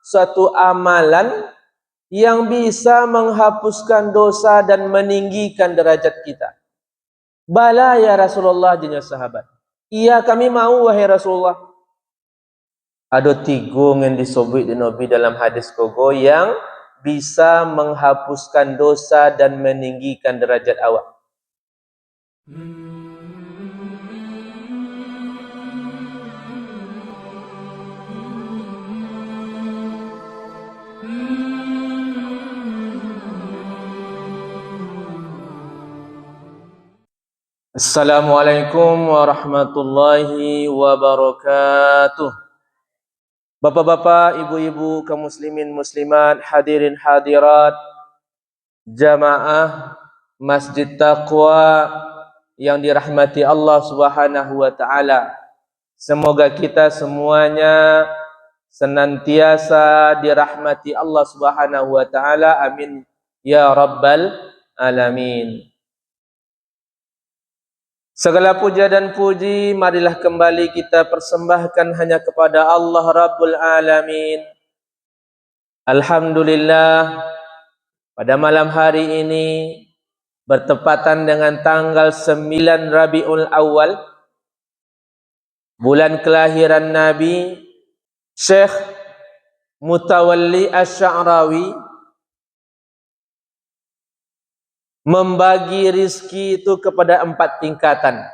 suatu amalan yang bisa menghapuskan dosa dan meninggikan derajat kita. Bala ya Rasulullah, jenya sahabat. Iya kami mau wahai Rasulullah. Ada tiga yang disebut di Nabi dalam hadis kogo yang bisa menghapuskan dosa dan meninggikan derajat awak. Assalamualaikum warahmatullahi wabarakatuh. Bapak-bapak, ibu-ibu, kaum muslimin muslimat, hadirin hadirat, jamaah Masjid Taqwa yang dirahmati Allah Subhanahu wa taala. Semoga kita semuanya senantiasa dirahmati Allah Subhanahu wa taala. Amin ya rabbal alamin. Segala puja dan puji marilah kembali kita persembahkan hanya kepada Allah Rabbul Alamin. Alhamdulillah, pada malam hari ini bertepatan dengan tanggal 9 Rabiul Awal, bulan kelahiran Nabi, Syekh Mutawalli Asy-Sya'rawi membagi rizki itu kepada 4 tingkatan.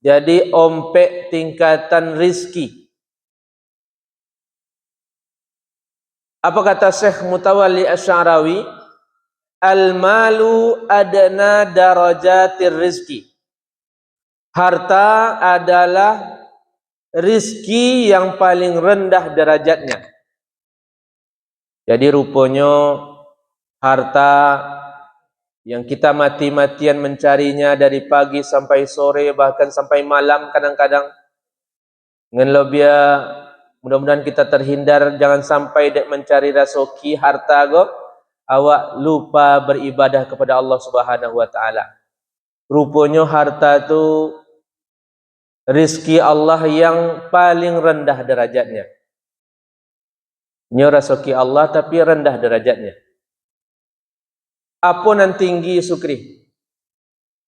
Jadi ompek tingkatan rizki. Apa kata Syekh Mutawalli Asy-Sya'rawi? Al-malu adna darajatir rizki. Harta adalah rizki yang paling rendah derajatnya. Jadi rupanya harta yang kita mati-matian mencarinya dari pagi sampai sore, bahkan sampai malam kadang-kadang. Dengan lebih, mudah-mudahan kita terhindar jangan sampai dek mencari rasoki harta go, awak lupa beribadah kepada Allah Subhanahu wa taala. Rupanya harta itu rizki Allah yang paling rendah derajatnya. Ini rasoki Allah tapi rendah derajatnya. Apa nan tinggi sukri?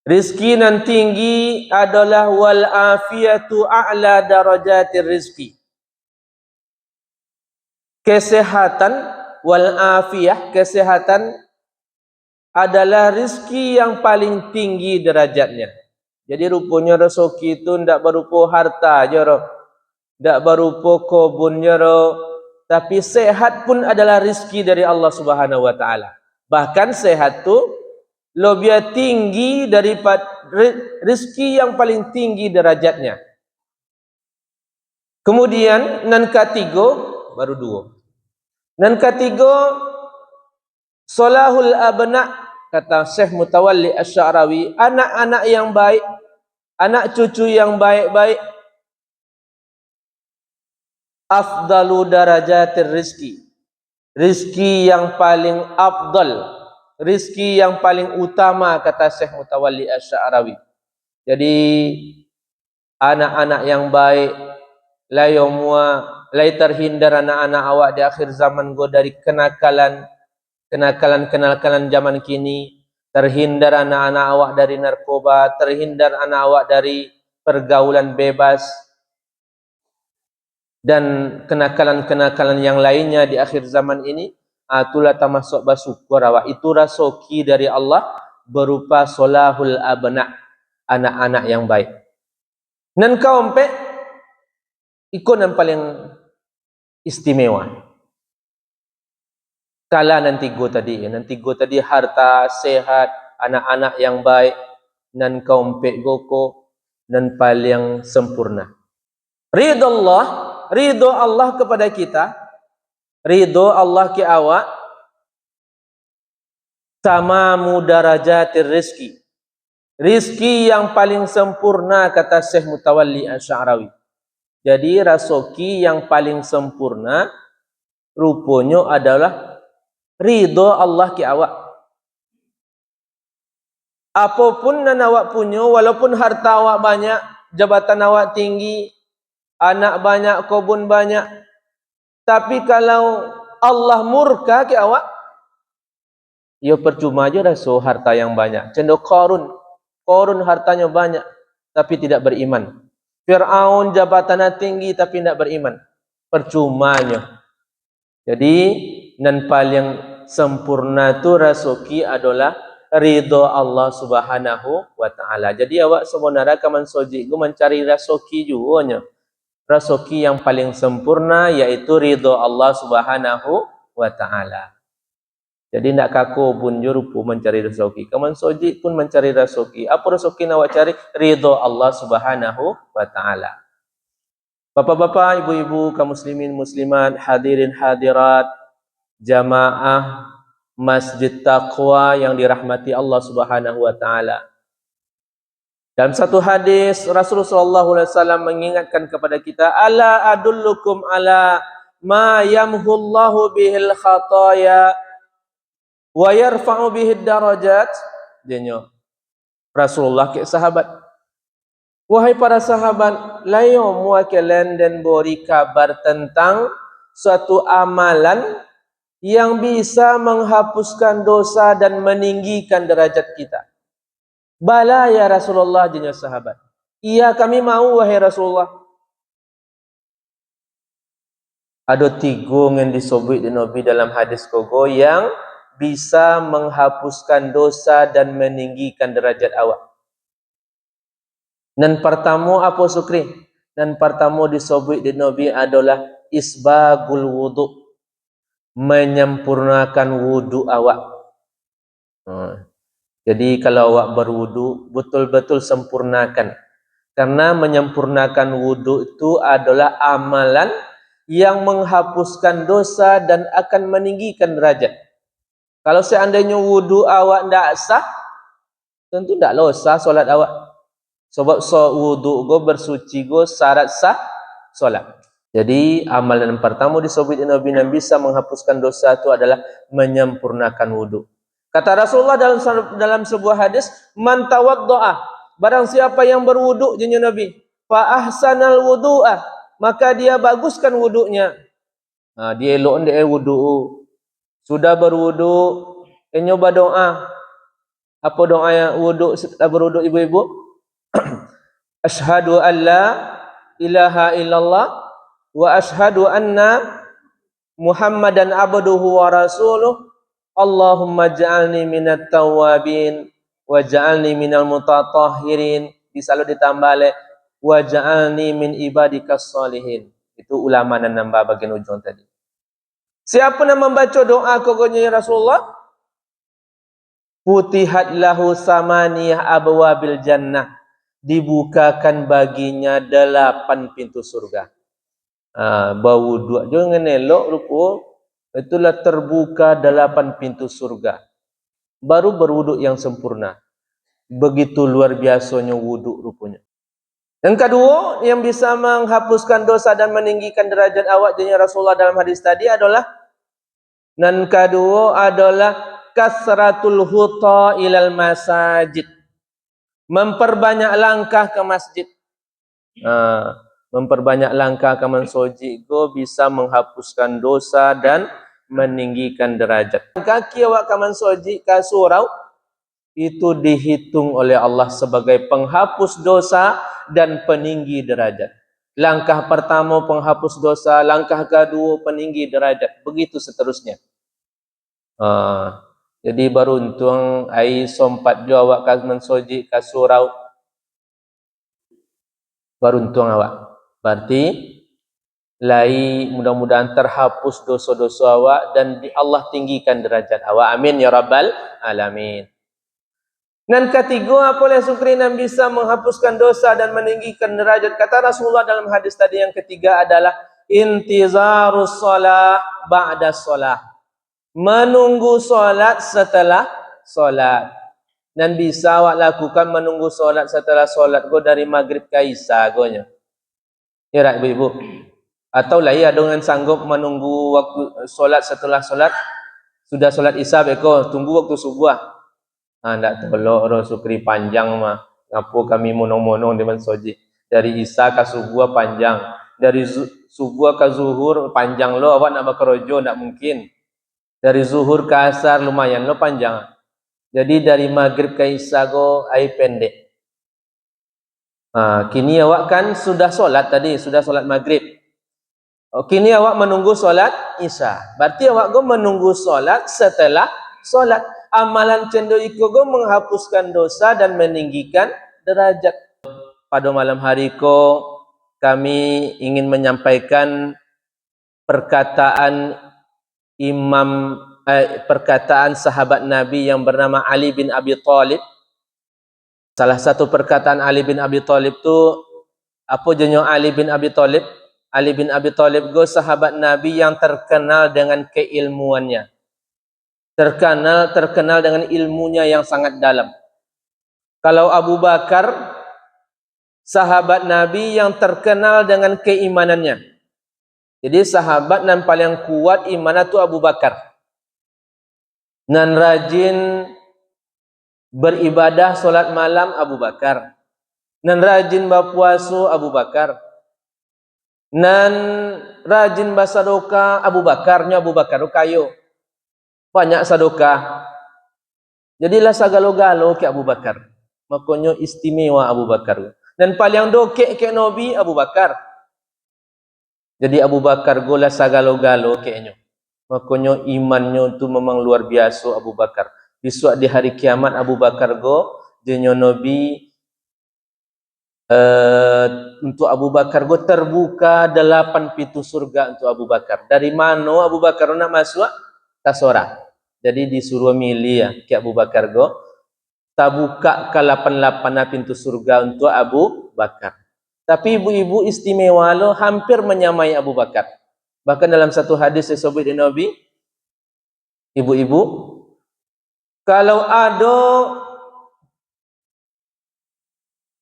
Rizki nan tinggi adalah wal afiyatu a'la darajatir rizki. Kesehatan, wal afiyah, kesehatan adalah rizki yang paling tinggi derajatnya. Jadi rupanya rezeki itu tidak berupa harta je, tidak berupa kebun je, tapi sehat pun adalah rizki dari Allah Subhanahu wa taala. Bahkan sehat tu lebih tinggi daripada rizki yang paling tinggi derajatnya. Kemudian nan ketiga, baru 2. Nan ketiga, salahul abna, kata Syekh Mutawalli Asy-Sya'rawi, anak-anak yang baik, anak cucu yang baik-baik, afdalu darajatir rizki. Rizki yang paling afdal, rizki yang paling utama, kata Syekh Mutawalli Asy-Sya'rawi. Jadi anak-anak yang baik, lai terhindar anak-anak awak di akhir zaman go dari kenakalan zaman kini, terhindar anak-anak awak dari narkoba, terhindar anak awak dari pergaulan bebas dan kenakalan-kenakalan yang lainnya di akhir zaman ini. Itulah termasuk bersyukur awak. Itu rasoki dari Allah berupa solahul abna, anak-anak yang baik. Dan kau empek ikut yang paling istimewa. Kala nanti go tadi harta, sehat, anak-anak yang baik, dan kau empek goko dan paling sempurna. Ridho Allah kepada kita, ridho Allah ke awak, tamamu darajatir rizki. Rizki yang paling sempurna, kata Syekh Mutawalli Asy-Sya'rawi. Jadi rasoki yang paling sempurna rupanya adalah ridho Allah ke awak. Apapun yang awak punya, walaupun harta awak banyak, jabatan awak tinggi, anak banyak, kebun banyak, Tapi kalau Allah murka ke awak, ya percuma aja dah so harta yang banyak. Contoh Qarun hartanya banyak tapi tidak beriman. Fir'aun jabatannya tinggi tapi tidak beriman. Percumanya. Jadi nan paling sempurna tu rasuki adalah ridho Allah Subhanahu wa taala. Jadi awak sebenarnya kaman soji ku mencari rasuki juga. Rasuki yang paling sempurna yaitu ridho Allah Subhanahu wa taala. Jadi nak kaku pun jurupu mencari rasuki. Kaman soji pun mencari rasuki. Apa rasuki nak awak cari? Ridho Allah Subhanahu wa taala. Bapak-bapak, ibu-ibu, kaum muslimin, muslimat, hadirin, hadirat, jamaah Masjid Taqwa yang dirahmati Allah Subhanahu wa taala. Dalam satu hadis Rasulullah sallallahu alaihi wasallam mengingatkan kepada kita, ala adullukum ala ma yamhullahu bihil khataya wa yarfa'u bihid darajat. Dia Rasulullah ke sahabat, wahai para sahabat, layo muakelen dan beri kabar tentang suatu amalan yang bisa menghapuskan dosa dan meninggikan derajat kita. Bala ya Rasulullah, jenis sahabat. Iya kami mau wahai Rasulullah. Ada 3 yang disebut di Nabi dalam hadis kogo yang bisa menghapuskan dosa dan meninggikan derajat awak. Dan pertama apa sukri? Dan pertama disebut di Nabi adalah isbagul wudu, menyempurnakan wudu awak. Jadi kalau awak berwudu, betul-betul sempurnakan. Karena menyempurnakan wudu itu adalah amalan yang menghapuskan dosa dan akan meninggikan derajat. Kalau seandainya wudu awak tidak sah, tentu tidak sah solat awak. Sebab wudu go bersuci go syarat sah solat. Jadi amalan pertama disebut Nabi yang bisa menghapuskan dosa itu adalah menyempurnakan wudu. Kata Rasulullah dalam sebuah hadis, man tawaddoa, barang siapa yang berwudu, jenis Nabi, fa ahsanal wudu'ah, maka dia baguskan wudunya. Dia elok dia wudu. Sudah berwudu, nyoba doa. Apa doa yang wudu setelah berwudu ibu-ibu? Ashhadu an la ilaha illallah wa ashhadu anna Muhammadan abduhu wa rasuluh. Allahumma ja'alni minat tawabin wa ja'alni minal mutatahhirin. Bisa lo ditambah le wa ja'alni min ibadikas salihin. Itu ulama dan nambah bagian ujung tadi. Siapa yang membaca doa kogonya Rasulullah, futihat lahu samaniyah abwabil jannah, dibukakan baginya 8 pintu surga. Bau dua jangan elok rupa. Itulah terbuka 8 pintu surga. Baru berwuduk yang sempurna. Begitu luar biasanya wuduk rupanya. Yang kedua, yang bisa menghapuskan dosa dan meninggikan derajat awak jenis Rasulullah dalam hadis tadi adalah, dan kedua adalah kasratul huta ilal masajid. Memperbanyak langkah ke masjid. Memperbanyak langkah ke masjid bisa menghapuskan dosa dan meninggikan derajat. Kaki awak ke masjid ke surau itu dihitung oleh Allah sebagai penghapus dosa dan peninggi derajat. Langkah pertama penghapus dosa, langkah kedua peninggi derajat, begitu seterusnya. Jadi beruntung ai sompat jo awak ke masjid ke surau. Beruntung awak. Berarti lai mudah-mudahan terhapus dosa-dosa awak dan Allah tinggikan derajat awak. Amin ya rabbal alamin. Dan ketiga, apa yang sukrin yang bisa menghapuskan dosa dan meninggikan derajat? Kata Rasulullah dalam hadis tadi yang ketiga adalah intizarus shalah ba'da shalah. Menunggu solat setelah solat. Dan bisa awak lakukan menunggu solat setelah solat go dari maghrib ke isya gonya. Ya right, ibu-ibu. Atau lah ya dengan sanggup menunggu waktu solat setelah solat. Sudah solat isya beko, tunggu waktu subuh. Ndak tolok ro sukri panjang mah. Ngapo kami monong-monong di masjid. Dari isya ke subuh panjang. Dari subuh ke zuhur panjang lo, awak nak bekerja tak mungkin. Dari zuhur ke asar lumayan lo panjang. Jadi dari maghrib ke isya go ai pendek. Kini awak kan sudah solat tadi, sudah solat maghrib. Kini awak menunggu solat isya. Berarti awak go menunggu solat setelah solat. Amalan cenderiko go menghapuskan dosa dan meninggikan derajat. Pada malam hari ko kami ingin menyampaikan perkataan perkataan sahabat Nabi yang bernama Ali bin Abi Thalib. Salah satu perkataan Ali bin Abi Thalib tu apa jenyo Ali bin Abi Thalib? Ali bin Abi Thalib go sahabat Nabi yang terkenal dengan keilmuannya. Terkenal dengan ilmunya yang sangat dalam. Kalau Abu Bakar sahabat Nabi yang terkenal dengan keimanannya. Jadi sahabat yang paling kuat iman itu Abu Bakar. Nan rajin beribadah solat malam Abu Bakar. Nan rajin berpuasa Abu Bakar. Nan rajin bersedekah Abu Bakarnya Abu Bakar kayo. Banyak sedekah. Jadilah sagalo-galo ke Abu Bakar. Makanya istimewa Abu Bakar. Dan paling dokek ke Nabi Abu Bakar. Jadi Abu Bakar gola sagalo-galo kayaknya. Makanya imannya tu memang luar biasa Abu Bakar. Besok di hari kiamat Abu Bakar go jenyo Nabi untuk Abu Bakar go terbuka 8 pintu surga untuk Abu Bakar. Dari mana Abu Bakar nak masuk? Tasora. Jadi disuruh milih ya ke Abu Bakar go tabuka ke 88 pintu surga untuk Abu Bakar. Tapi ibu-ibu istimewa lo hampir menyamai Abu Bakar. Bahkan dalam satu hadis disebut di Nabi, ibu-ibu, kalau ada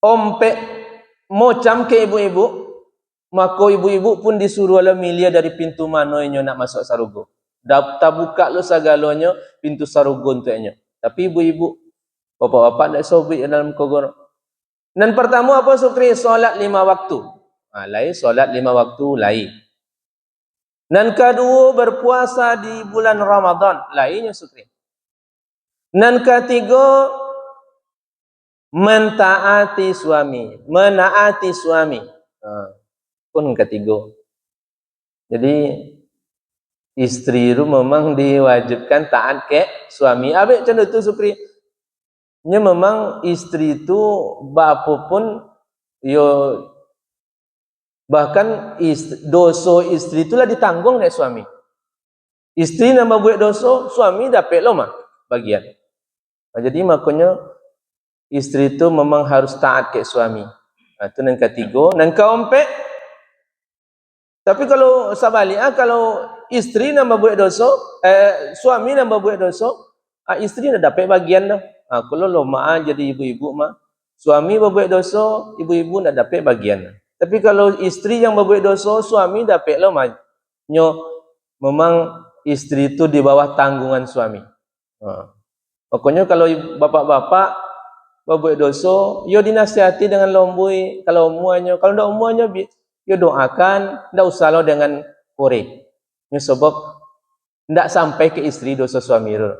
ompek mocam ke ibu-ibu, maka ibu-ibu pun disuruh lah milih dari pintu mana yang nak masuk sarugo. Tak buka lo segalanya pintu sarugo untuknya. Tapi ibu-ibu, bapak-bapak tak sobit dalam kogor. Dan pertama apa sukri? Solat 5 waktu. Lain solat 5 waktu lain. Dan kedua berpuasa di bulan Ramadan. Lainnya sukri. Dan ketiga mentaati suami. Menaati suami. Pun ketiga. Jadi istri itu memang diwajibkan taat ke suami. Habis macam tu sukri. Nya memang istri itu apapun yo bahkan dosa istri itulah ditanggung oleh suami. Istri nak buat dosa, suami dapat lo mah bagian. Jadi makanya istri itu memang harus taat ke suami. Itu yang ketiga. Dan keempat, tapi kalau sebaliknya kalau istri nak buat dosa, suami nak buat dosa, istri nak dapat bagian dah. Kalau lo mak jadi ibu-ibu mah, suami berbuat dosa, ibu-ibu nak dapat bagian. Tapi kalau istri yang berbuat dosa, suami dapat lo mah. Memang istri itu di bawah tanggungan suami. Pokoknya kalau bapak-bapak berbuat dosa, yo dinasihati dengan lembut. Kalau umuannya, kalau ndak umuannya, yo doakan, ndak usah lo dengan korek. Sebab ndak sampai ke istri dosa suami lo.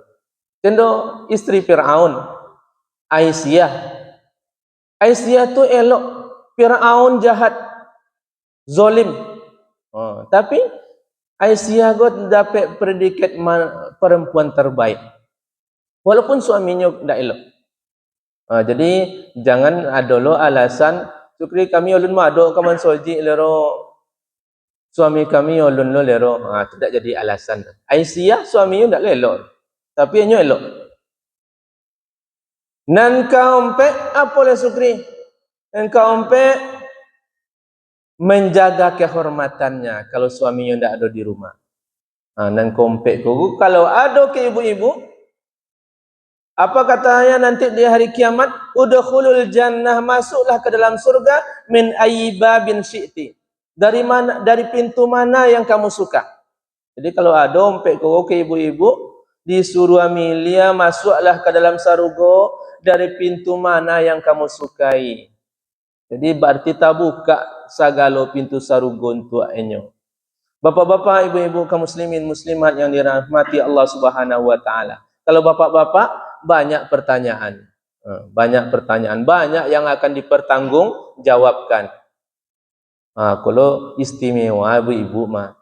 Contoh istri Fir'aun, Aisyah. Aisyah tu elok, Fir'aun jahat, zolim. Tapi Aisyah got dapat predikat perempuan terbaik. Walaupun suaminya tidak elok. Jadi jangan ada lo alasan, sukri kami ulun mado kaman soji lero, suami kami ulun lo lero. Tidak jadi alasan. Aisyah suaminya tidak elok. Tapi hanya elok. Nan kaumpe apa le sukri? Nan kaumpe menjaga kehormatannya kalau suaminya tidak ada di rumah. Nan kaumpe ku kalau ada ke ibu-ibu, apa katanya nanti di hari kiamat? Udkhulul jannah, masuklah ke dalam surga min ayyiba bin syi'ti. Dari mana? Dari pintu mana yang kamu suka? Jadi kalau ada ompek ku ke ibu-ibu, disuruh Amelia masuklah ke dalam sarugo dari pintu mana yang kamu sukai. Jadi berarti tak buka sagalo pintu sarugun tuaenyo. Bapak-bapak, ibu-ibu kaum muslimin muslimat yang dirahmati Allah Subhanahu wa taala. Kalau bapak-bapak banyak pertanyaan. Banyak pertanyaan, banyak yang akan dipertanggungjawabkan. Kalau istimewa ibu-ibu mah.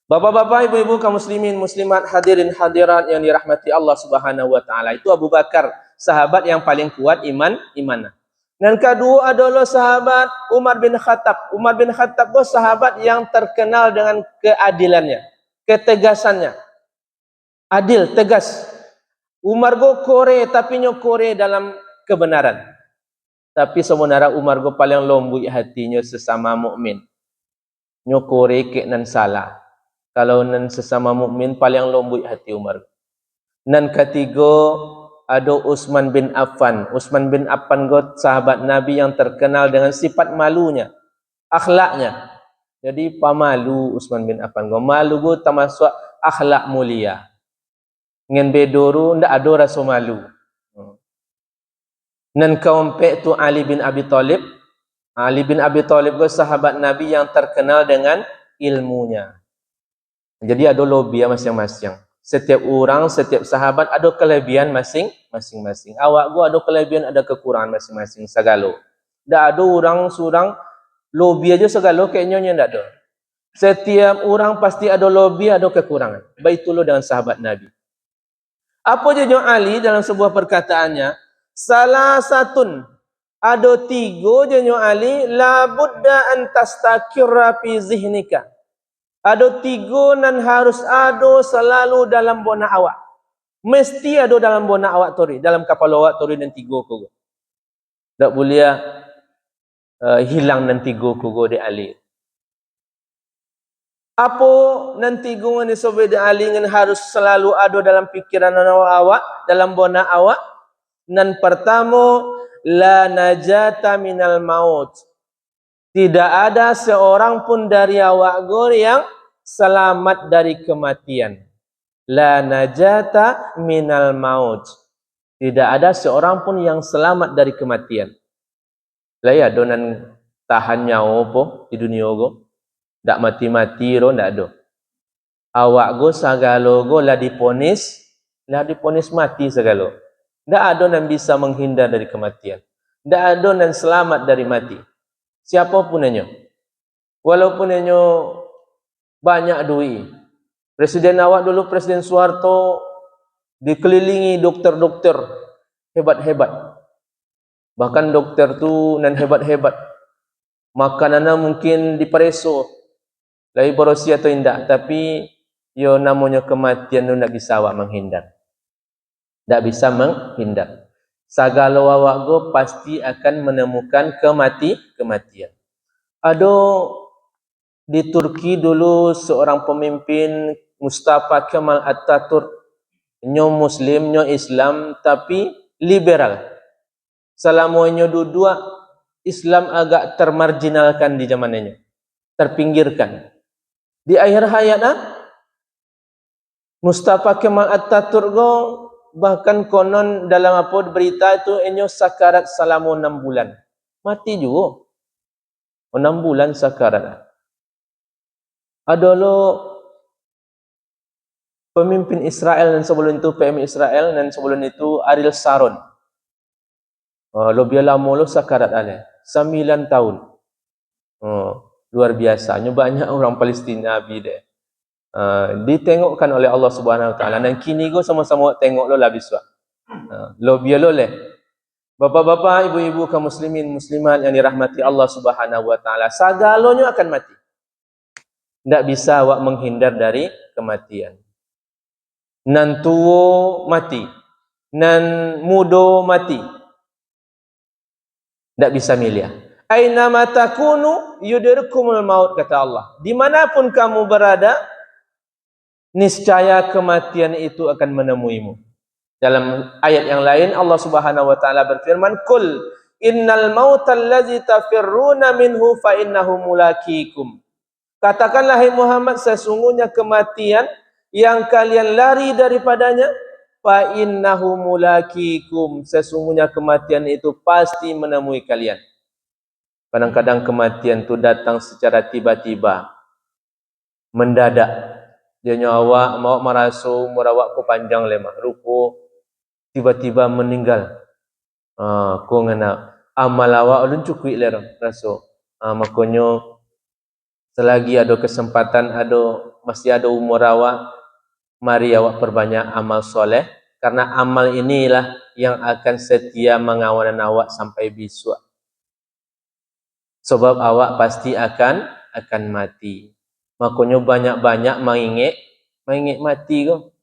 Bapak-bapak, ibu-ibu kaum muslimin muslimat hadirin hadirat yang dirahmati Allah Subhanahu wa taala. Itu Abu Bakar, sahabat yang paling kuat imannya. Dan kedua adalah sahabat Umar bin Khattab. Umar bin Khattab itu sahabat yang terkenal dengan keadilannya, ketegasannya. Adil, tegas. Umar go kore tapi nyo kore dalam kebenaran. Tapi sebenarnya Umar go paling lembut hatinya sesama mukmin. Nyo kore ke nan salah. Kalau nan sesama mukmin paling lembut hati Umar. Nan ketiga ada Utsman bin Affan. Utsman bin Affan go sahabat Nabi yang terkenal dengan sifat malunya, akhlaknya. Jadi pamalu Utsman bin Affan go. Malu go termasuk akhlak mulia. Ngen bedoro ndak ada rasa malu. Nan kaumpe tu Ali bin Abi Thalib. Ali bin Abi Thalib go sahabat Nabi yang terkenal dengan ilmunya. Jadi ada lobby masing-masing. Setiap orang, setiap sahabat ada kelebihan masing-masing. Awak gua ada kelebihan, ada kekurangan masing-masing segala. Ndak ada orang surang lobby aja segala kayaknya ndak ada. Setiap orang pasti ada lobby, ada kekurangan. Baitulah dengan sahabat Nabi. Apa je Ali dalam sebuah perkataannya? Salah satun, ada tiga je Ali, la budda an tastakirra fi zihnika. Ada tiga nan harus ada selalu dalam benak awak. Mesti ada dalam benak awak tori, dalam kepala awak tori dan tiga ko. Tak boleh hilang nan tiga ko di Ali. Apa nanti gungan sobat Ali yang harus selalu ada dalam pikiran awak, dalam benak awak? Nan pertama, la najata minal maut. Tidak ada seorang pun dari awak gor yang selamat dari kematian. La najata minal maut. Tidak ada seorang pun yang selamat dari kematian. Lah ya donan tahan nyawa po di dunia go. Ndak mati-mati ro ndak ada. Awak go sagalo go lah diponis mati segalo. Ndak ada yang bisa menghindar dari kematian. Ndak ada yang selamat dari mati. Siapapun enyo. Walaupun enyo banyak duit. Presiden awak dulu Presiden Soeharto dikelilingi dokter-dokter hebat-hebat. Bahkan dokter tu nan hebat-hebat. Makanannya mungkin dipereso. Lai berosi atau indak, tapi yo namanya kematian tu ndak bisa awak menghindar. Ndak bisa menghindar. Segala awak go pasti akan menemukan kematian. Ada di Turki dulu seorang pemimpin Mustafa Kemal Atatürk, nyo Muslim, nyo Islam, tapi liberal. Selamanya dua Islam agak termarginalkan di zamannya, terpinggirkan. Di akhir hayatnya Mustafa Kemal Atatürk go bahkan konon dalam apa berita itu enyo sakarat selama 6 bulan. Mati juga. 6 bulan sakarat. Ada lo pemimpin Israel dan sebelum itu PM Israel dan sebelum itu Ariel Sharon. Lo biar lama lo sakarat ale. 9 tahun. Luar biasa. Banyak orang Palestina abi deh. Ditengokkan oleh Allah Subhanahu wa taala dan kini go sama-sama tengok lo lah biswa. Lo biar lo leh. Bapak-bapak, ibu-ibu kaum muslimin muslimat yang dirahmati Allah Subhanahu wa taala, sagalanya akan mati. Tidak bisa awak menghindar dari kematian. Nan tuo mati, nan mudo mati. Tidak bisa milih. Aina matakunu yudrikumul maut, kata Allah. Dimanapun kamu berada, niscaya kematian itu akan menemuimu. Dalam ayat yang lain Allah Subhanahu wa taala berfirman, "Qul innal mautal ladzi tafirruna minhu fa innahu mulaqikum." Katakanlah hai Muhammad, sesungguhnya kematian yang kalian lari daripadanya, fa innahu mulaqikum, sesungguhnya kematian itu pasti menemui kalian. Kadang-kadang kematian tu datang secara tiba-tiba, mendadak. Dia awak mau merasu umur awak ku panjang lemah, rupo tiba-tiba meninggal. Ko ngana amal awak ulun cukup lerang raso. Makanya selagi ada kesempatan, masih ada umur awak, mari awak perbanyak amal soleh, karena amal inilah yang akan setia mengawal awak sampai besok. Sebab awak pasti akan mati. Makanya banyak-banyak mengingat mati ko.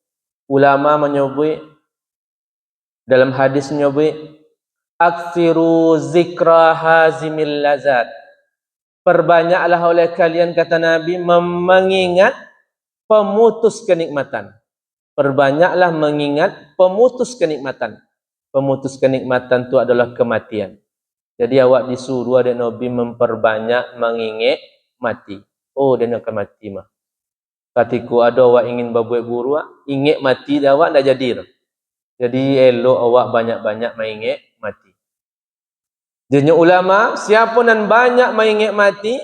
Ulama menyebut dalam hadis menyebut aktsiru zikra hazimil lazat. Perbanyaklah oleh kalian, kata Nabi, mengingat pemutus kenikmatan. Perbanyaklah mengingat pemutus kenikmatan. Pemutus kenikmatan itu adalah kematian. Jadi awak disuruh ada Nabi memperbanyak mengingat mati. Oh, dia nak mati mah. Ketika ada awak ingin berbuat buruk, ingat mati dah awak dah jadi. Jadi elok awak banyak-banyak mengingat mati. Jadi ulama, siapa nan banyak mengingat mati,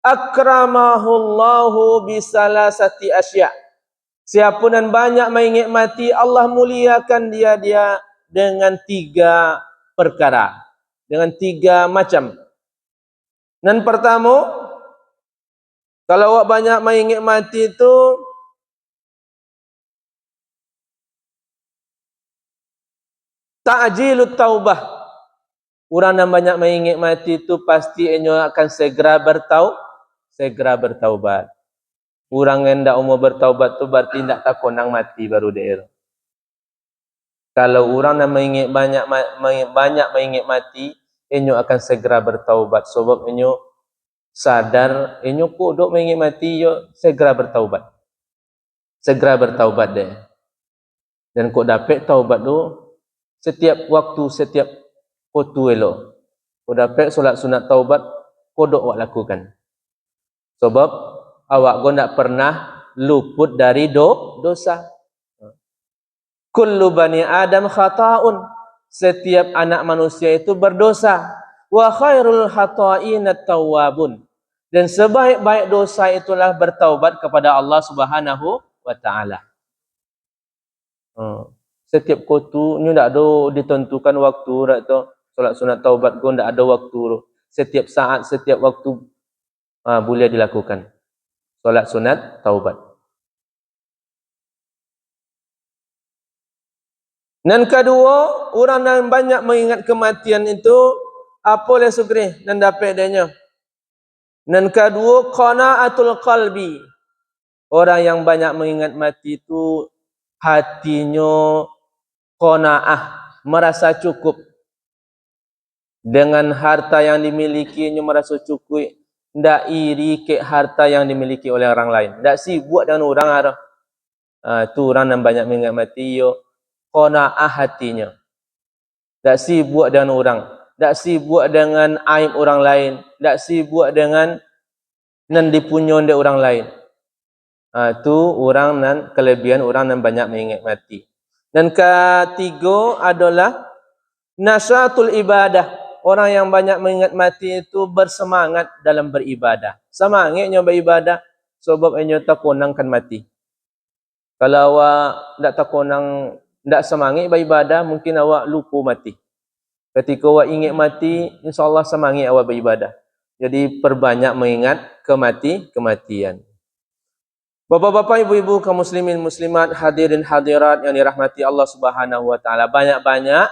akramahullahu bisalasati asya. Siapa nan banyak mengingat mati, Allah muliakan dia dengan 3 perkara, dengan 3 macam. Nan pertama, kalau awak banyak mengingat mati itu, ta'jilut taubah. Orang yang banyak mengingat mati itu pasti akan segera bertaubat. Orang yang tidak mau bertaubat tu berarti tidak takonang mati baru dia. Kalau orang yang banyak mengingat mati, akan segera bertaubat. Sebab sadar, kok dok mengingat mati, segera bertaubat. Segera bertaubat dia. Dan kok dapat taubat tu, setiap waktu, setiap waktu elok. Kau dapat solat sunat taubat, kodok awak lakukan. Sebab awak kau tak pernah luput dari dosa. Kullu bani Adam khata'un. Setiap anak manusia itu berdosa. Wa khairul khata'inat tawwabun. Dan sebaik-baik dosa itulah bertaubat kepada Allah Subhanahu wa taala. Setiap kutu ni tak ada ditentukan waktu dak tu. Solat sunat taubat pun tak ada waktu. Setiap saat, setiap waktu boleh dilakukan solat sunat taubat. Dan kedua, orang yang banyak mengingat kematian itu apa boleh sukri dan dapat adanya. Dan kedua, qanaatul qalbi. Orang yang banyak mengingat mati itu hatinya qanaah, merasa cukup dengan harta yang dimilikinya, merasa cukup. Tak iri ke harta yang dimiliki oleh orang lain. Tak sibuk dengan orang ada. Itu orang yang banyak mengingat mati, qanaah hatinya. Tak sibuk dengan orang. Tak sibuk dengan aib orang lain. Tak sibuk dengan nan dipunyon dari orang lain. Itu orang nan kelebihan orang yang banyak mengingat mati. Dan ketiga adalah nasyatul ibadah. Orang yang banyak mengingat mati itu bersemangat dalam beribadah. Semangatnya beribadah sebab inyo takonang kan mati. Kalau awak tak takonang, tak semangat beribadah, mungkin awak lupa mati. Ketika awak ingat mati, insya-Allah semangat awak beribadah. Jadi perbanyak mengingat kematian. Bapak-bapak, ibu-ibu, kaum muslimin muslimat, hadirin hadirat yang dirahmati Allah Subhanahu wa taala, banyak-banyak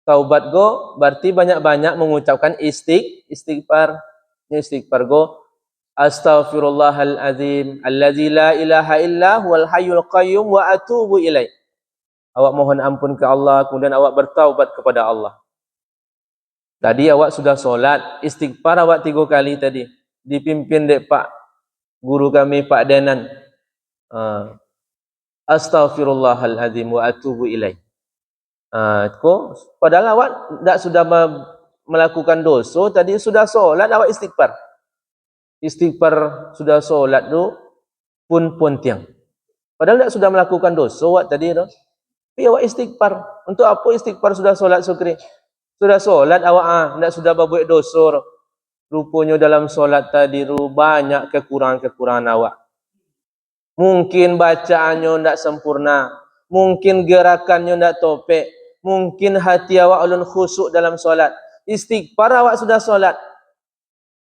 taubat go, berarti banyak-banyak mengucapkan istighfar. Istighfar go, astaghfirullahalazim allazi la ilaha illa huwal hayyul qayyum wa atubu ilaih. Awak mohon ampun ke Allah, kemudian awak bertaubat kepada Allah. Tadi awak sudah solat, istighfar awak 3 kali tadi, dipimpin dek Pak guru kami Pak Denan. Astaghfirullahalazim wa atubu ilaih. Padahal awak tak sudah melakukan dosa, tadi sudah solat awak istighfar. Istighfar sudah solat tu pun tiang. Padahal tak sudah melakukan dosa awak tadi tu. Tapi awak istighfar. Untuk apa istighfar sudah solat sukri? Sudah solat awak tak sudah berbuat dosa. rupanya dalam solat tadi banyak kekurangan-kekurangan awak. Mungkin bacaannya tidak sempurna, mungkin gerakannya tidak topek, mungkin hati awak ulun khusyuk dalam solat. Istighfar awak sudah solat.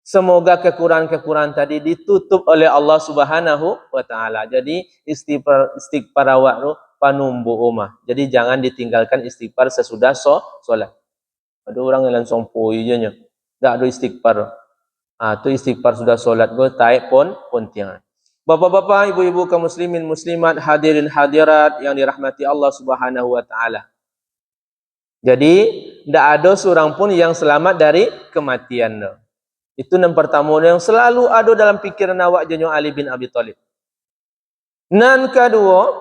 Semoga kekurangan-kekurangan tadi ditutup oleh Allah Subhanahu wa taala. Jadi istighfar awak tu panumbu umah. Jadi jangan ditinggalkan istighfar sesudah solat. Ada orang yang langsung poi je nya. Tak ada istighfar. Tu istighfar sudah solat go taib pun tiang. Bapak-bapak, ibu-ibu kaum muslimin muslimat, hadirin hadirat yang dirahmati Allah Subhanahu wa taala. Jadi, tidak ada seorang pun yang selamat dari kematian. Itu yang pertama yang selalu ada dalam pikiran awak jenyo Ali bin Abi Thalib. Nan kedua,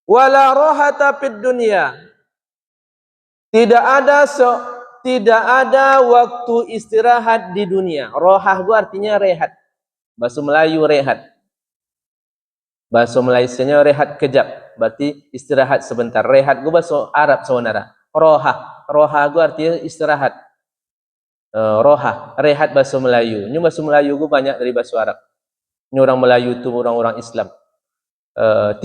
wala rahata fid dunya. Tidak ada waktu istirahat di dunia. Rohah itu artinya rehat. Bahasa Melayu rehat. Bahasa Malaysianya rehat kejap. Berarti istirahat sebentar. Rehat itu bahasa Arab saudara. Rohah. Rohah itu artinya istirahat. Rohah. Rehat bahasa Melayu. Ini bahasa Melayu itu banyak dari bahasa Arab. Ini orang Melayu itu orang-orang Islam.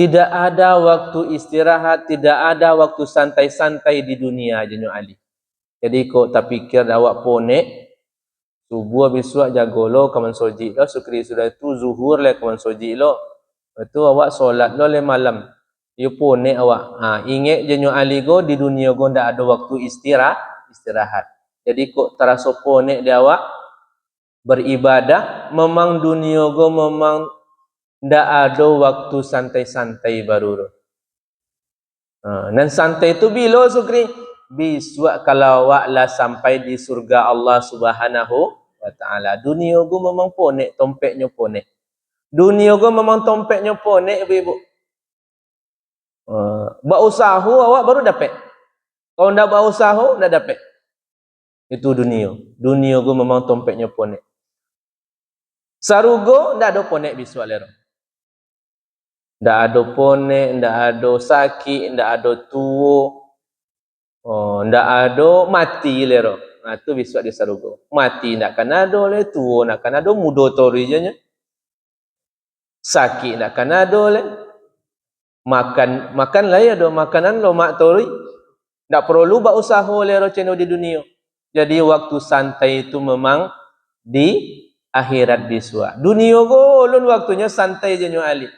Tidak ada waktu istirahat. Tidak ada waktu santai-santai di dunia. Jenyo Ali. Jadi kau tak pikir awak ponek. Subuh besok jagolo kaman soji lo, sukri sudah itu zuhur le kaman soji lo. Itu awak solat lo le malam. You ponek awak. Ingat jenyo Ali go di dunia go ndak ada waktu istirahat. Jadi kok terasa ponek dia awak beribadah, memang dunia go memang ndak ada waktu santai-santai baru. Dan santai itu bila sukri? Besok kalau awak lah sampai di surga Allah Subhanahu wa taala. Dunia go memang ponek, tompeknya ponek. Dunia go memang tompeknya ponek, ibu-ibu. Berusaha awak baru dapat. Kalau ndak berusaha ndak dapat. Itu dunia. Dunia go memang tompeknya ponek. Sarugo ndak ada ponek besok lero. Ndak ada ponek, ndak ada sakit, ndak ada tua. Ndak ada mati lero. Tu besok di sarugo. Mati ndak kan ada le, tua nak kan ada, muda tori je nya. Sakit ndak kan ada le. Makan lah ya do makanan lo mak tori. Ndak perlu buat usaha lero ceno di dunia. Jadi waktu santai itu memang di akhirat besok. Dunia go ulun waktunya santai je nyo Ali.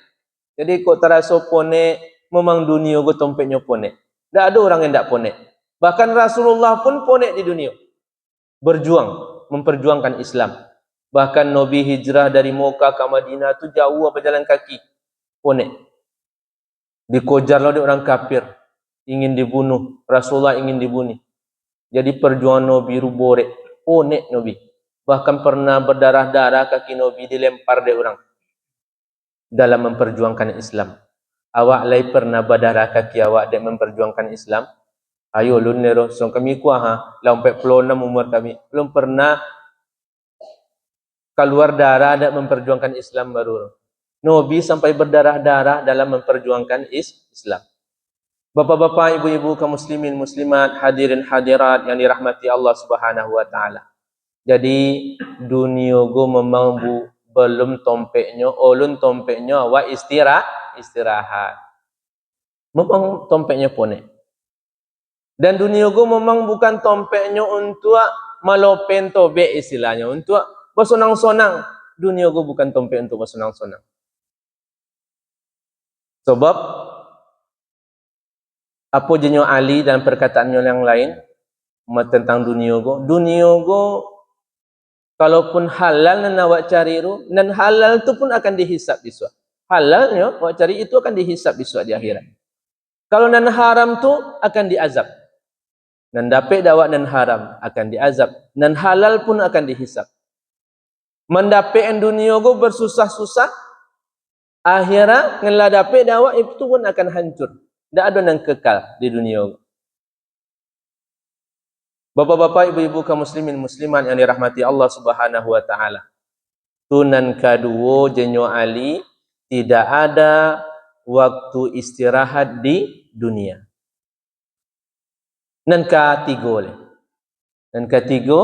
Jadi kok terasa ponek, memang dunia go tompeknya ponek. Ndak ada orang yang ndak ponek. Bahkan Rasulullah pun ponek di dunia. Berjuang, memperjuangkan Islam. Bahkan Nabi hijrah dari Mekah ke Madinah tu jauh berjalan kaki. Ponek. Dikojar oleh orang kafir. Ingin dibunuh. Rasulullah ingin dibunuh. Jadi perjuangan Nabi ruborek. Ponek Nabi. Bahkan pernah berdarah-darah kaki Nabi dilempar dari orang. Dalam memperjuangkan Islam. Awak lai pernah berdarah kaki awak dan memperjuangkan Islam? Ayo lun nero, so kami kuah lah 46 umur kami. Belum pernah keluar darah dan memperjuangkan Islam baru. Nabi sampai berdarah-darah dalam memperjuangkan Islam. Bapak-bapak, ibu-ibu kaum muslimin muslimat, hadirin hadirat yang dirahmati Allah Subhanahu wa taala. Jadi dunia go memang belum tompeknya, ulun tompeknya wa istirahat. Memang tompeknya ponek. Dan dunia go memang bukan tompeknya untuk malopen tobe istilahnya, untuk bersenang-senang. Dunia go bukan tompek untuk bersenang-senang. Sebab apa jenyo Ali dan perkataannya yang lain tentang dunia go. Dunia go kalaupun halal nan awak cari itu, dan halal itu pun akan dihisap besok. Halalnya awak cari itu akan dihisap besok di akhirat. Kalau nan haram tu akan diazab. Nan dapat dawak nan haram akan diazab. Nan halal pun akan dihisap. Mendapat dunia go bersusah-susah, akhirat ngelah dapat dawak itu pun akan hancur. Tak ada yang kekal di dunia. Bapak-bapak, ibu-ibu kaum muslimin muslimat yang dirahmati Allah Subhanahu wa taala. Tunan kedua jenyo Ali, tidak ada waktu istirahat di dunia. Nan ketiga,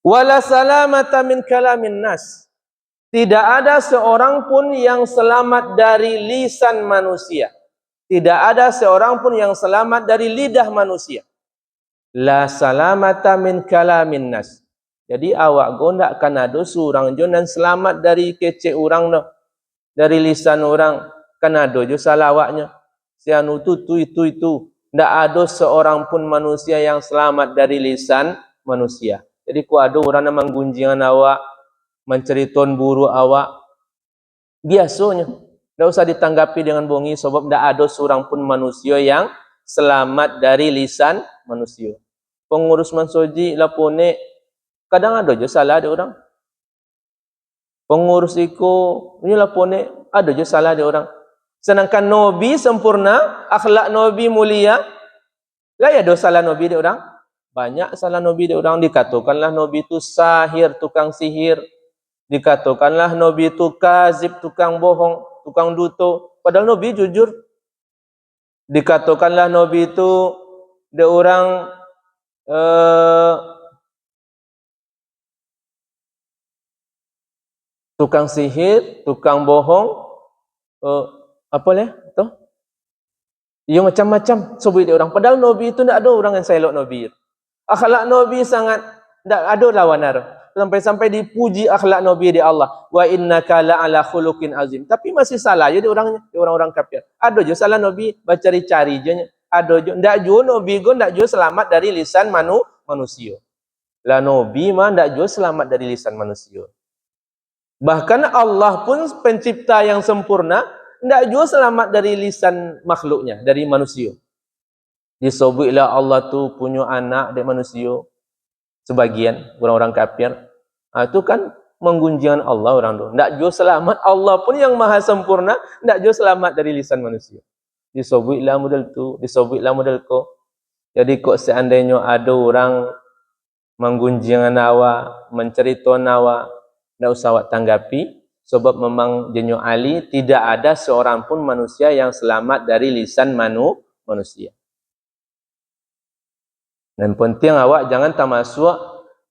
Wala salamata min kalamin nas. Tidak ada seorang pun yang selamat dari lisan manusia. Tidak ada seorang pun yang selamat dari lidah manusia. La salamata min kalamin nas. Jadi awak go ndak kan ada seorang jo dan selamat dari kecek orang no. Dari lisan orang kan ada jo salah awaknya. Si anu itu. Ndak ada seorang pun manusia yang selamat dari lisan manusia. Jadi ku ada orang yang menggunjingan awak, menceriton buruk awak, biasanya tidak usah ditanggapi dengan bongi, sebab tidak ada seorang pun manusia yang selamat dari lisan manusia. Pengurus mansoji lapone kadang ada je salah ada orang. Pengurus iko ini lapone ada je salah ada orang. Sedangkan Nabi sempurna, akhlak Nabi mulia, lah ya dosa salah Nabi dia orang. Banyak salah Nabi dia orang, dikatakanlah Nabi itu sahir, tukang sihir. Dikatakanlah Nabi itu kazib, tukang bohong, tukang duto. Padahal Nabi jujur. Dikatakanlah Nabi itu dia orang tukang sihir, tukang bohong, apa leh? Tu? Ia macam-macam sebut dia orang. Padahal Nabi itu tidak ada orang yang selok Nabi. Akhlak Nabi sangat tidak ada lawan arah. Sampai-sampai dipuji akhlak Nabi di Allah. Wa innaka la'ala khuluqin azim. Tapi masih salah je dia orangnya, dia orang-orang kafir. Ada je salah Nabi, cari-cari je. Ada je ndak jo Nabi go ndak jo selamat dari lisan manusia. Lah Nabi mah ndak jo selamat dari lisan manusia. Bahkan Allah pun pencipta yang sempurna, ndak jo selamat dari lisan makhluknya, dari manusia. Disebutlah Allah tu punya anak dari manusia. Sebagian orang-orang kafir. Itu kan menggunjingkan Allah orang tu. Ndak jo selamat, Allah pun yang maha sempurna, ndak jo selamat dari lisan manusia. Disebutlah model tu, disebutlah model ko. Jadi kok seandainya ada orang menggunjingkan awak, menceritakan awak, ndak usah awak tanggapi, sebab memang jenyo Ali tidak ada seorang pun manusia yang selamat dari lisan manusia. Dan penting awak jangan termasuk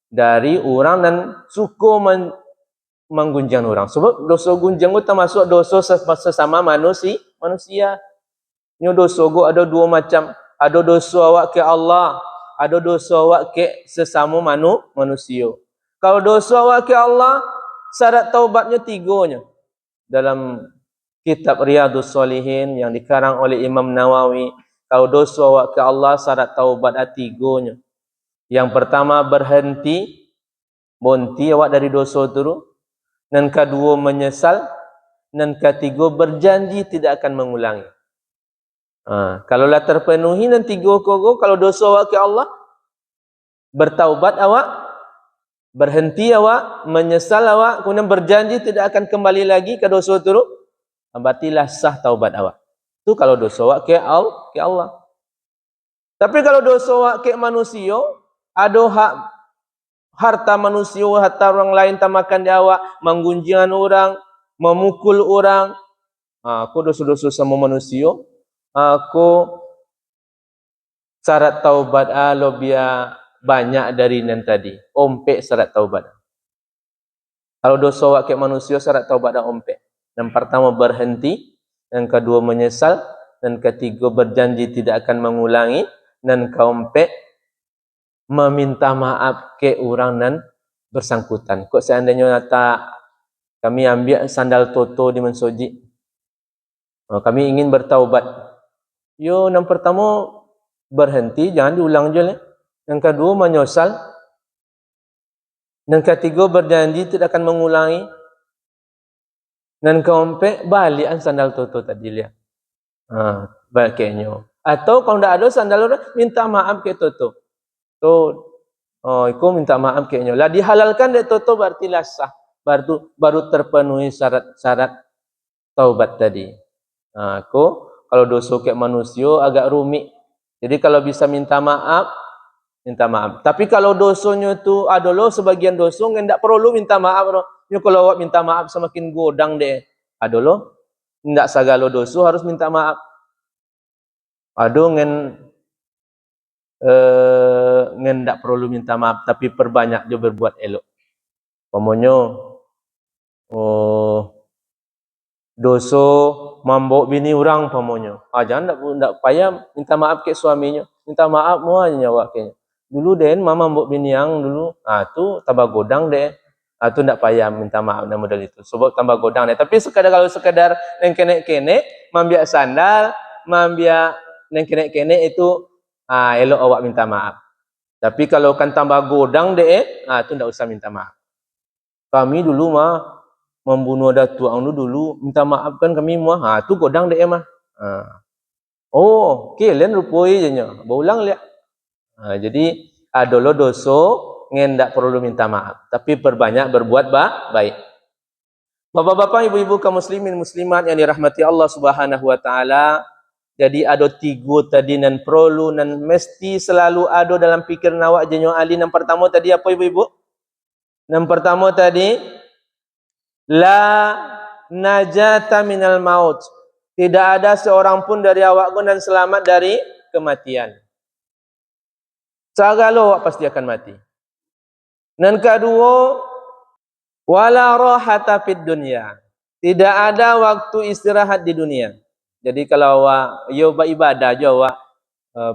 dari orang dan suka menggunjing orang. Sebab dosa gunjing itu termasuk dosa sesama manusia. Nyo dosa go ada dua macam. Ada dosa awak ke Allah, ada dosa awak ke sesama manusia. Kalau dosa awak ke Allah, syarat taubatnya tiganya. Dalam kitab Riyadhus Shalihin yang dikarang oleh Imam Nawawi, kalau dosa awak ke Allah, syarat taubat tiganya. Yang pertama berhenti awak dari dosa itu, dan kedua menyesal, dan ketiga berjanji tidak akan mengulangi. Kalau lah terpenuhi dan tiga kogo, kalau dosa awak ke Allah, bertaubat awak, berhenti awak, menyesal awak, kemudian berjanji tidak akan kembali lagi ke dosa itu, berartilah sah taubat awak. Itu kalau dosa awak ke Allah. Tapi kalau dosa awak ke manusia, ada harta manusia, harta orang lain tamakan di awak, menggunjingan orang, memukul orang. Aku dosa-dosa sama manusia. Aku syarat taubat lebih banyak dari yang tadi. Ompek syarat taubat. Kalau dosa awak ke manusia, syarat taubat ompek. Yang pertama berhenti, yang kedua menyesal, dan ketiga berjanji tidak akan mengulangi, dan keempat meminta maaf ke orang dan bersangkutan. Kok seandainya kami ambil sandal toto di Mensoji, kami ingin bertaubat. Yo, yang pertama berhenti, jangan diulang je. Yang kedua menyesal, dan ketiga berjanji tidak akan mengulangi, dan keempat balikan sandal toto tadi lihat. Baliknya. Atau kalau tidak ada sandal orang, minta maaf ke toto. Aku minta maaf kayaknya. Lah dihalalkan dek toto berarti lah sah. Baru terpenuhi syarat taubat tadi. Aku kalau dosa kayak manusia agak rumit. Jadi kalau bisa minta maaf. Tapi kalau dosanya tu adalah sebagian dosa yang tidak perlu minta maaf. Kalau awak minta maaf semakin godang deh. Adalah tidak segala dosa harus minta maaf. Ada ngendak perlu minta maaf, tapi perbanyak je berbuat elok. Pamonyo, doso mambok bini orang pamonyo. Jangan ndak payah minta maaf ke suaminya. Minta maaf mua nyawa kayaknya. Dulu den mama mbok bini yang dulu, tu tambah godang deh. Tu ndak payah minta maaf dan model itu. Sebab tambah godang deh. Tapi kalau sekadar neng kene-kene, mambiak sandal, mambiak neng kene-kene itu elok awak minta maaf. Tapi kalau kan tambah godang deh, tu ndak usah minta maaf. Kami dulu mah membunuh datuk ang dulu minta maafkan kami mah tu godang dek mah kalian rupoi je nya berulang lihat jadi adolo doso ngendak perlu minta maaf tapi perbanyak berbuat baik. Bapak-bapak, ibu-ibu kaum muslimin muslimat yang dirahmati Allah Subhanahu wa taala, jadi ada tiga tadi nan perlu nan mesti selalu ada dalam pikir awak jenyo ali. Yang pertama tadi apa ibu-ibu? Yang pertama tadi la najata minal maut. Tidak ada seorang pun dari awak dan selamat dari kematian. Segala awak pasti akan mati. Dan kedua, wala rahata fid dunya. Tidak ada waktu istirahat di dunia. Jadi kalau awak yo beribadah je awak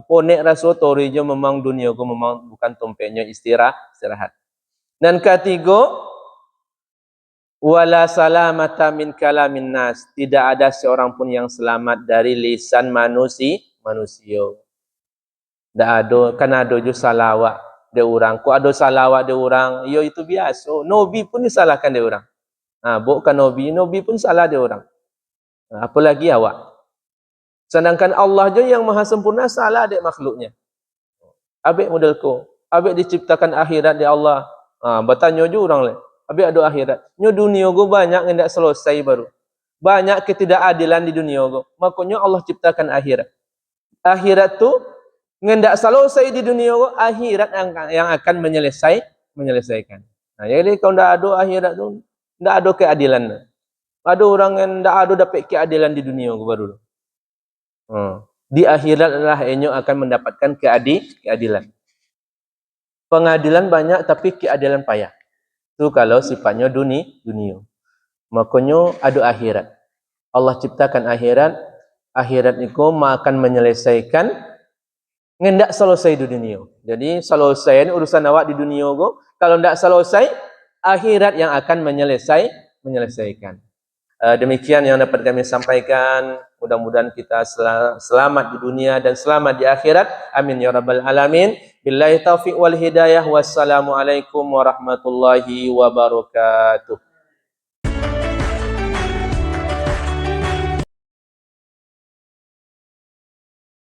ponek rasa tori je memang dunia ko memang bukan tempatnya istirahat. Dan ketiga, wala salamata min kalamin nas. Tidak ada seorang pun yang selamat dari lisan manusia. Tak ada, kan ada je salawat dia orang. Ko ada salawat dia orang, yo itu biasa. Nabi pun disalahkan dia orang. Bukan Nabi pun salah dia orang. Apalagi awak. Sedangkan Allah je yang maha sempurna, salah dek makhluknya. Abik model ko. Abik diciptakan akhirat di Allah. Bertanya je orang lain. Habis ada akhirat. Nyo dunia go banyak hendak selesai baru. Banyak ketidakadilan di dunia go. Makanya Allah ciptakan akhirat. Akhirat tu hendak selesai di dunia go, akhirat yang akan menyelesaikan. Jadi kalau ndak ada akhirat tu, ndak ada keadilan. Ada orang yang ndak ada dapat keadilan di dunia go baru. Di akhirat adalah enyo akan mendapatkan keadilan. Pengadilan banyak tapi keadilan payah. Itu kalau sifatnya dunia. Makanya ada akhirat. Allah ciptakan akhirat. Akhirat itu akan menyelesaikan ngendak selesai di dunia. Jadi selesai urusan awak di dunia go. Kalau ndak selesai, akhirat yang akan menyelesaikan. Demikian yang dapat kami sampaikan. Mudah-mudahan kita selamat di dunia dan selamat di akhirat. Amin ya rabbal alamin. Billahi taufiq wal hidayah. Wassalamualaikum warahmatullahi wabarakatuh.